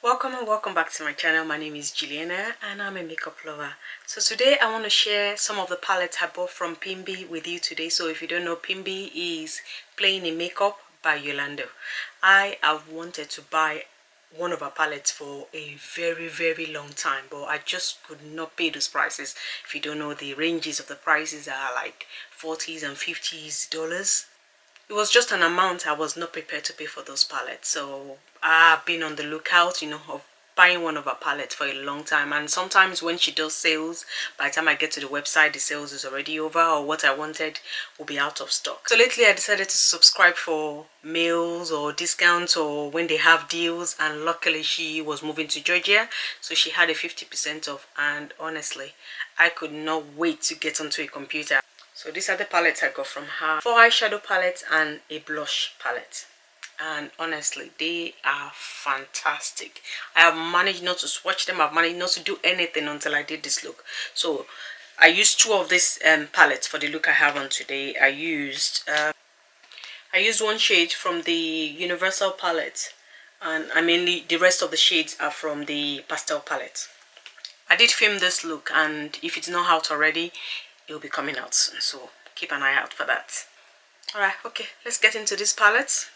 Welcome and welcome back to my channel. My name is Juliana and I'm a makeup lover. So today I want to share some of the palettes I bought from Pimby with you today. So if you don't know, Pimby is Playing in Makeup by Yolondo. I have wanted to buy one of her palettes for a very long time, but I just could not pay those prices. If you don't know, the ranges of the prices are like 40s and 50s dollars. It was just an amount I was not prepared to pay for those palettes. So I've been on the lookout, of buying one of her palettes for a long time. And sometimes when she does sales, by the time I get to the website, the sales is already over, or what I wanted will be out of stock. So lately I decided to subscribe for mails or discounts or when they have deals, and luckily she was moving to Georgia, so she had a 50% off, and honestly I could not wait to get onto a computer. So these are the palettes I got from her. 4 eyeshadow palettes and a blush palette. And honestly, they are fantastic. I have managed not to swatch them. I've managed not to do anything until I did this look. So I used 2 of these palettes for the look I have on today. I used one shade from the Universal palette, and mainly the rest of the shades are from the Pastel palette. I did film this look, and if it's not out already, it will be coming out soon, so keep an eye out for that. Alright, okay, let's get into these palettes.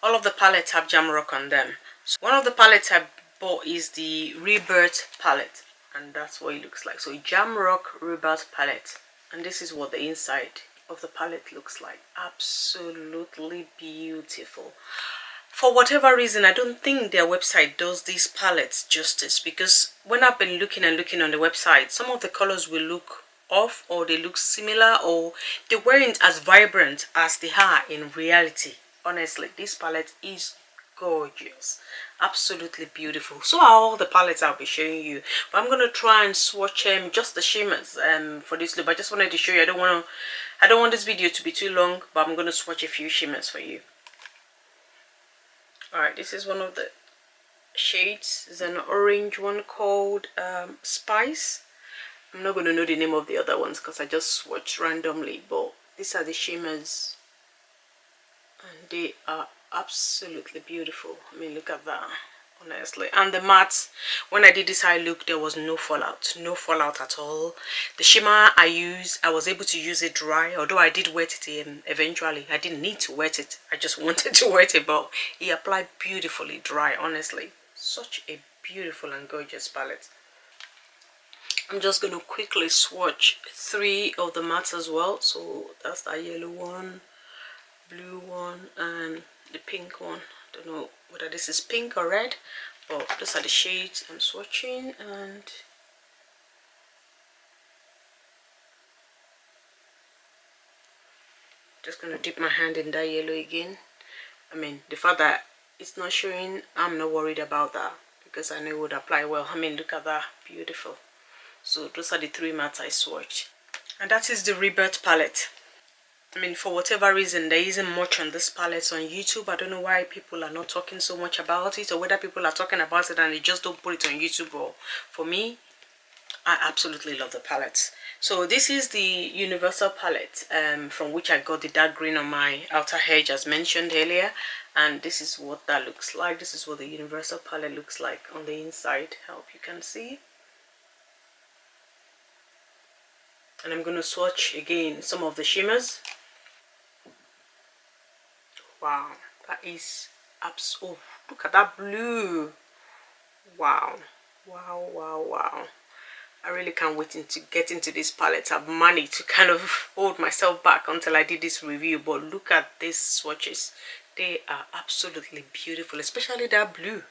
All of the palettes have Jamrock on them. So one of the palettes I bought is the Rebirth Palette, and that's what it looks like. So Jamrock Rebirth Palette, and this is what the inside of the palette looks like. Absolutely beautiful. For whatever reason, I don't think their website does these palettes justice, because when I've been looking on the website, some of the colors will look off, or they look similar, or they weren't as vibrant as they are in reality. Honestly, this palette is gorgeous, absolutely beautiful. So are all the palettes I'll be showing you, but I'm going to try and swatch just the shimmers for this look. I just wanted to show you. I don't want this video to be too long, but I'm going to swatch a few shimmers for you. Alright, this is one of the shades. It's an orange one called Spice. I'm not going to know the name of the other ones because I just swatched randomly, but these are the shimmers and they are absolutely beautiful. I mean, look at that, honestly. And the matte, when I did this eye look, there was no fallout at all. The shimmer I used, I was able to use it dry, although I did wet it eventually. I didn't need to wet it, I just wanted to wet it, but it applied beautifully dry. Honestly, such a beautiful and gorgeous palette. I'm just going to quickly swatch 3 of the mattes as well. So that's the yellow one, blue one, and the pink one. I don't know whether this is pink or red, but those are the shades I'm swatching. And just going to dip my hand in that yellow again. I mean, the fact that it's not showing, I'm not worried about that, because I know it would apply well. I mean, look at that, beautiful. So those are the 3 mattes I swatched, and that is the Rebirth palette. I mean, for whatever reason, there isn't much on this palette on YouTube. I don't know why people are not talking so much about it, or whether people are talking about it and they just don't put it on YouTube. Or for me, I absolutely love the palettes. So this is the Universal palette from which I got the dark green on my outer edge, as mentioned earlier, and this is what that looks like. This is what the Universal palette looks like on the inside. I hope you can see. And I'm going to swatch again some of the shimmers. Wow, that is oh, look at that blue. Wow. I really can't wait to get into this palette. I've managed to kind of hold myself back until I did this review, but look at these swatches. They are absolutely beautiful, especially that blue.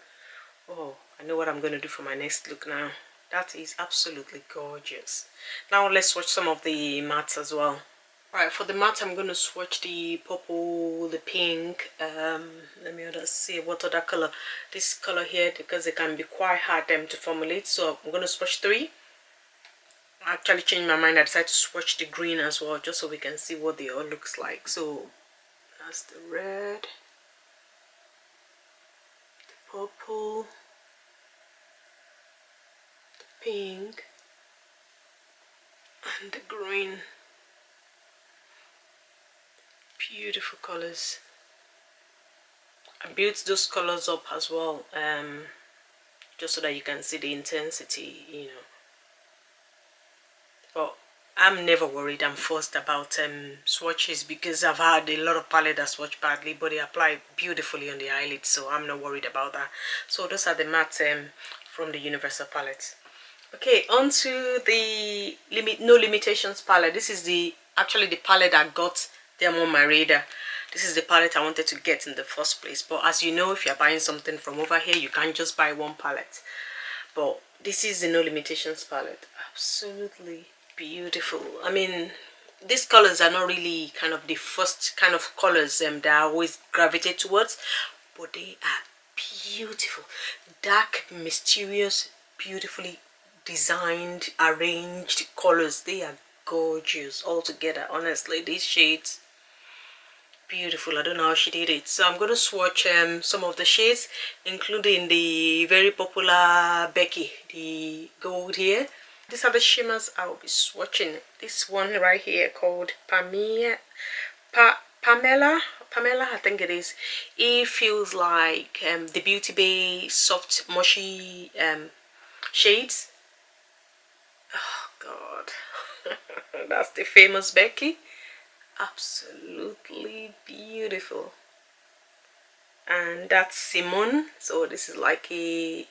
Oh, I know what I'm going to do for my next look now. That is absolutely gorgeous. Now let's swatch some of the mattes as well. Alright, for the matte, I'm going to swatch the purple, the pink, let me see what other color. This color here, because it can be quite hard to formulate, so I'm going to swatch 3. I actually changed my mind. I decided to swatch the green as well, just so we can see what they all looks like. So that's the red, the purple, the pink, and the green. Beautiful colors. I built those colors up as well just so that you can see the intensity, you know. But I'm never worried. I'm fussed about swatches because I've had a lot of palette that swatch badly, but they apply beautifully on the eyelids, so I'm not worried about that. So those are the mattes from the Universal palette. Okay, on to the No Limitations palette. This is actually the palette that got them on my radar. This is the palette I wanted to get in the first place. But as you know, if you're buying something from over here, you can't just buy one palette. But this is the No Limitations palette. Absolutely beautiful. I mean, these colors are not really kind of the first kind of colors that I always gravitate towards, but they are beautiful. Dark, mysterious, beautifully designed, arranged colors. They are gorgeous all together. Honestly, these shades, beautiful. I don't know how she did it. So I'm going to swatch some of the shades, including the very popular Becky, the gold here. These are the shimmers I will be swatching. This one right here called Pamela, I think it is. It feels like the Beauty Bay soft mushy shades. Oh god. That's the famous Becky. Absolutely beautiful. And that's Simone. So this is like a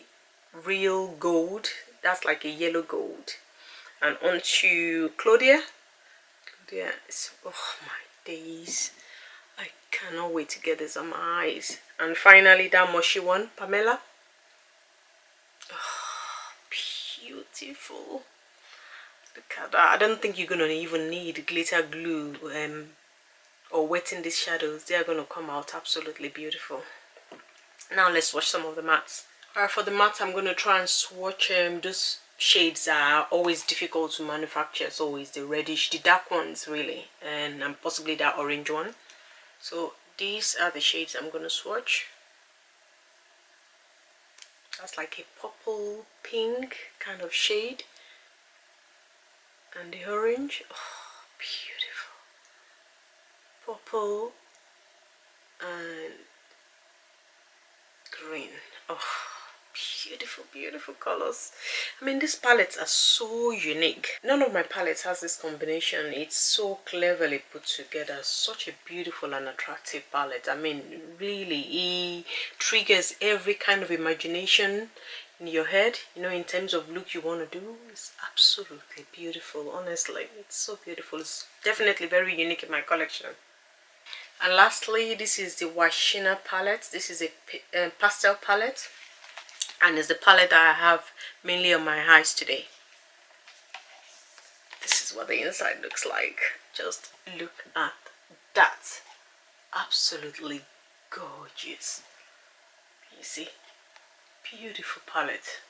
real gold. That's like a yellow gold. And on to Claudia. Claudia is, oh my days, I cannot wait to get this on my eyes. And finally that mushy one, Pamela. Oh, beautiful. Look at that. I don't think you're gonna even need glitter glue or wetting these shadows. They are gonna come out absolutely beautiful. Now let's swatch some of the mattes. Alright, for the matte I'm gonna try and swatch those shades are always difficult to manufacture. It's always the reddish, the dark ones really, and possibly that orange one. So these are the shades I'm gonna swatch. That's like a purple pink kind of shade, and the orange, oh beautiful, purple and green. Oh, beautiful, beautiful colors. I mean, these palettes are so unique. None of my palettes has this combination. It's so cleverly put together. Such a beautiful and attractive palette. I mean, really, it triggers every kind of imagination in your head, you know, in terms of look you want to do. It's absolutely beautiful. Honestly, it's so beautiful. It's definitely very unique in my collection. And lastly, this is the Washina palette. This is a pastel palette, and it's the palette that I have mainly on my eyes today. This is what the inside looks like. Just look at that. Absolutely gorgeous. You see, beautiful palette.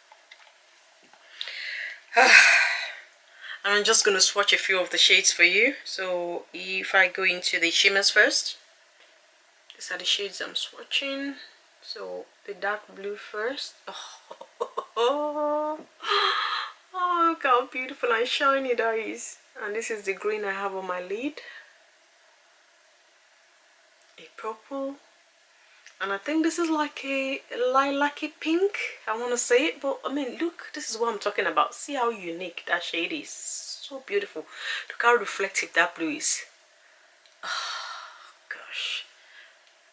And I'm just going to swatch a few of the shades for you. So if I go into the shimmers first, these are the shades I'm swatching. So the dark blue first. Oh, look how beautiful and shiny that is. And this is the green I have on my lid. A purple. And I think this is like a lilac-y pink, I want to say it. But I mean, look, this is what I'm talking about. See how unique that shade is. So beautiful. Look how reflective that blue is. Oh gosh,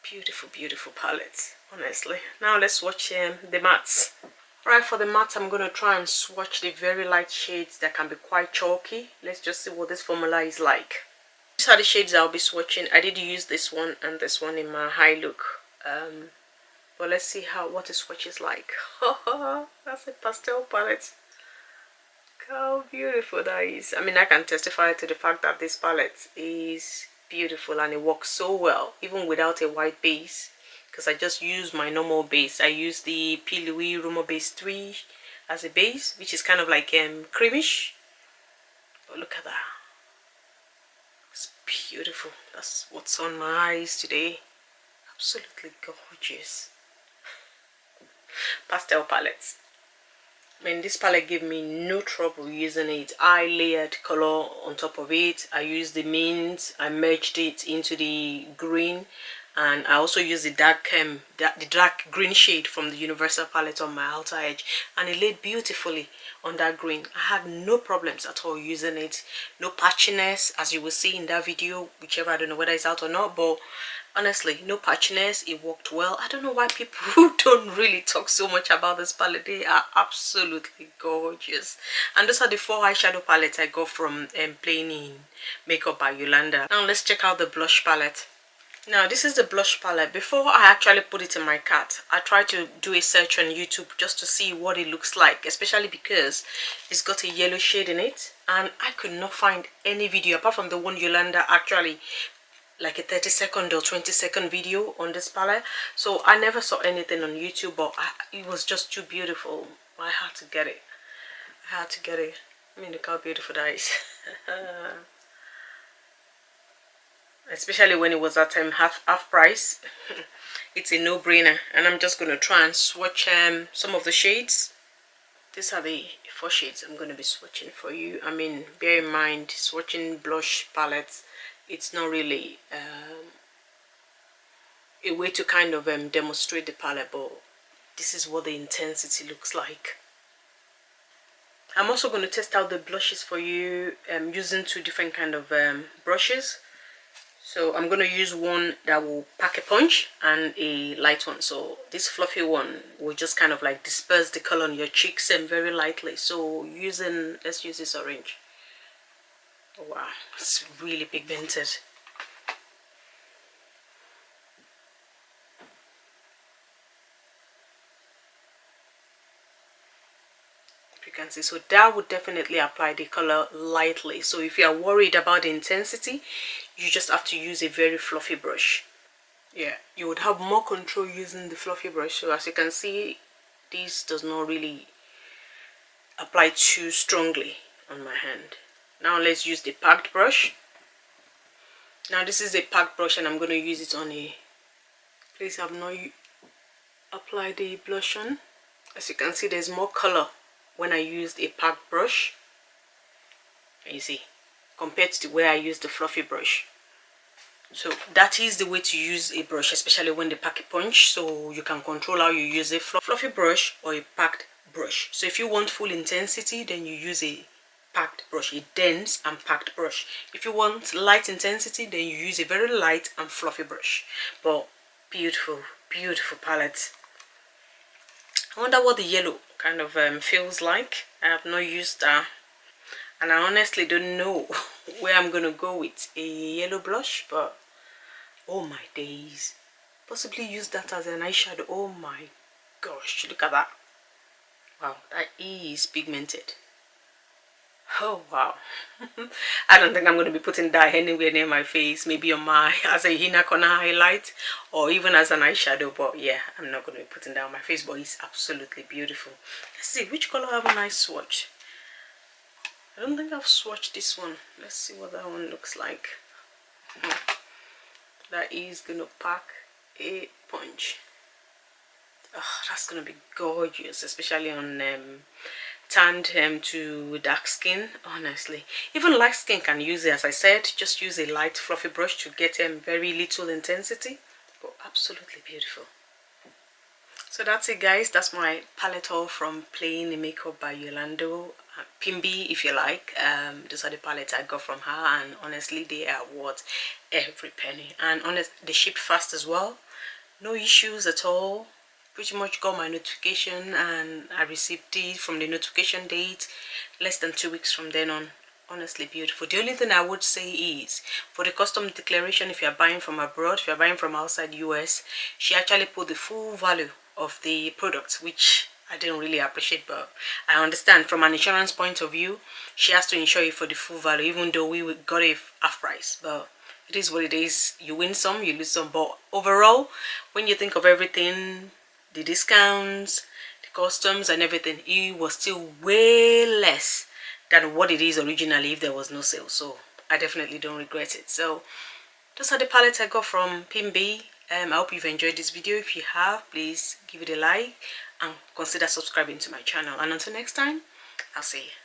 beautiful, beautiful palette, honestly. Now let's swatch the mattes. Right, for the matte I'm going to try and swatch the very light shades that can be quite chalky. Let's just see what this formula is like. These are the shades I'll be swatching. I did use this one and this one in my high look, but let's see what the swatch is like. That's a pastel palette. Look how beautiful that is. I mean, I can testify to the fact that this palette is beautiful and it works so well even without a white base, because I just use my normal base. I use the P. Louis Rumo Base 3 as a base, which is kind of like creamish. But look at that. It's beautiful. That's what's on my eyes today. Absolutely gorgeous. Pastel palettes. I mean, this palette gave me no trouble using it. I layered color on top of it. I used the mint. I merged it into the green. and I also use the dark green shade from the Universal palette on my outer edge, and it laid beautifully on that green. I had no problems at all using it, no patchiness, as you will see in that video, whichever, I don't know whether it's out or not, but honestly, no patchiness. It worked well. I don't know why people who don't really talk so much about this palette. They are absolutely gorgeous. And those are the 4 eyeshadow palettes I got from Playing in Makeup by Yolondo. Now let's check out the blush palette. Now this is the blush palette. Before I actually put it in my cart, I tried to do a search on YouTube just to see what it looks like, especially because it's got a yellow shade in it, and I could not find any video apart from the one Yolondo actually, like a 30-second or 20-second video on this palette. So I never saw anything on YouTube, but it was just too beautiful. I had to get it. I mean, look how beautiful that is. Especially when it was at half price. It's a no-brainer. And I'm just going to try and swatch some of the shades. These are the 4 shades I'm going to be swatching for you. I mean, bear in mind, swatching blush palettes, it's not really a way to kind of demonstrate the palette, but this is what the intensity looks like. I'm also going to test out the blushes for you using 2 different kind of brushes. So I'm going to use one that will pack a punch and a light one. So this fluffy one will just kind of like disperse the color on your cheeks and very lightly. So let's use this orange. Oh, wow, it's really pigmented. You can see, so that would definitely apply the color lightly. So if you are worried about the intensity, you just have to use a very fluffy brush. Yeah, you would have more control using the fluffy brush. So as you can see, this does not really apply too strongly on my hand. Now let's use the packed brush. Now this is a packed brush, and I'm going to use it on a place I've not applied the blush on. As you can see, there's more color when I used a packed brush, you see, compared to where I used the fluffy brush. So that is the way to use a brush, especially when they pack a punch, so you can control how you use a fluffy brush or a packed brush. So if you want full intensity, then you use a packed brush, a dense and packed brush. If you want light intensity, then you use a very light and fluffy brush. But beautiful, beautiful palette. I wonder what the yellow kind of feels like. I have not used that, and I honestly don't know where I'm gonna go with a yellow blush, but oh my days, possibly use that as an eyeshadow. Oh my gosh, look at that. Wow, that is pigmented. Oh wow. I don't think I'm going to be putting that anywhere near my face, maybe on my as a inner corner highlight or even as an eyeshadow, but yeah, I'm not going to be putting that on my face, but it's absolutely beautiful. Let's see, which color haven't I swatched? I don't think I've swatched this one. Let's see what that one looks like. That is going to pack a punch. Oh, that's going to be gorgeous, especially on tanned to dark skin. Honestly, even light skin can use it. As I said, just use a light fluffy brush to get very little intensity, but absolutely beautiful. So that's it, guys. That's my palette haul from Playing in Makeup by Yolondo. Pimby, if you like. Those are the palettes I got from her, and honestly they are worth every penny. And honestly, they ship fast as well, no issues at all. Pretty much got my notification and I received it from the notification date, less than 2 weeks from then on. Honestly beautiful. The only thing I would say is for the custom declaration, if you're buying from abroad, if you're buying from outside US, she actually put the full value of the product, which I didn't really appreciate, but I understand from an insurance point of view, she has to insure you for the full value, even though we got a half price. But it is what it is. You win some, you lose some. But overall, when you think of everything, the discounts, the customs and everything, it was still way less than what it is originally if there was no sale. So I definitely don't regret it. So those are the palettes I got from Pimby. I hope you've enjoyed this video. If you have, please give it a like and consider subscribing to my channel. And until next time, I'll see you.